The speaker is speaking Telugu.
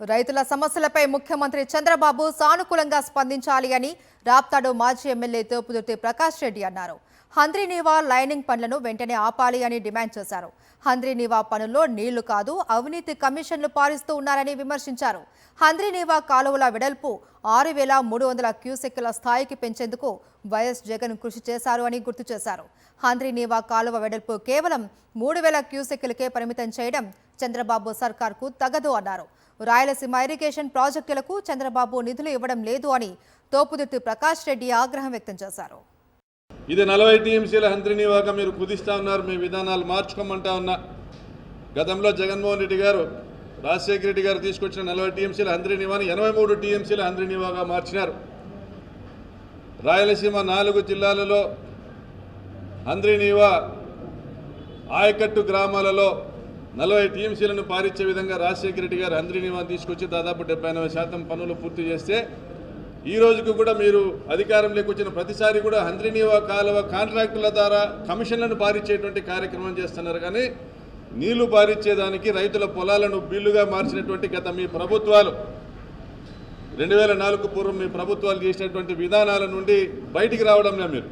రైతుల సమస్యలపై ముఖ్యమంత్రి చంద్రబాబు సానుకూలంగా స్పందించాలి అని రాప్తాడు మాజీ ఎమ్మెల్యే తోపుదుర్తి ప్రకాష్ రెడ్డి అన్నారు. హంద్రీనీవా లైనింగ్ పనులను వెంటనే ఆపాలి అని డిమాండ్ చేశారు. హంద్రీనీవా పనుల్లో నీళ్లు కాదు అవినీతి కమిషన్లు పాలిస్తూ ఉన్నారని విమర్శించారు. హంద్రీనీవా కాలువల వెడల్పు 6,300 క్యూసెక్కుల స్థాయికి పెంచేందుకు వైఎస్ జగన్ కృషి చేశారు అని గుర్తు చేశారు. హంద్రీనీవా కాలువ వెడల్పు కేవలం 3,000 క్యూసెక్కులకే పరిమితం చేయడం చంద్రబాబు సర్కార్కు తగదు అన్నారు. రాయలసీమ ఇరిగేషన్ ప్రాజెక్టులకు చంద్రబాబు నిధులు ఇవ్వడం లేదు అని తోపుదుర్తి ప్రకాష్ రెడ్డి ఆగ్రహం వ్యక్తం చేశారు. ఇది 40 టీఎంసీల హంద్రీనీవాగా మీరు కుదిస్తూ ఉన్నారు. మీ విధానాలు మార్చుకోమంటా ఉన్నా. గతంలో జగన్మోహన్ రెడ్డి గారు, రాజశేఖర రెడ్డి గారు తీసుకొచ్చిన 40 టీఎంసీల హంద్రీనీవాని 83 టీఎంసీల హంద్రీనీవాగా మార్చినారు. రాయలసీమ 4 జిల్లాలలో హంద్రీనీవా ఆయకట్టు గ్రామాలలో 40 టీఎంసీలను పారించే విధంగా రాజశేఖర రెడ్డి గారు హంద్రీనీవాని తీసుకొచ్చి దాదాపు 70-80% పనులు పూర్తి చేస్తే ఈ రోజుకు కూడా మీరు అధికారంలోకి వచ్చిన ప్రతిసారి కూడా హంద్రీనీవా కాలువ కాంట్రాక్టుల ద్వారా కమిషన్లను పారించేటువంటి కార్యక్రమం చేస్తున్నారు. కానీ నీళ్లు పారించేదానికి రైతుల పొలాలను బిల్లుగా మార్చినటువంటి గత మీ ప్రభుత్వాలు 2004 పూర్వం మీ ప్రభుత్వాలు చేసినటువంటి విధానాల నుండి బయటికి రావడంలో మీరు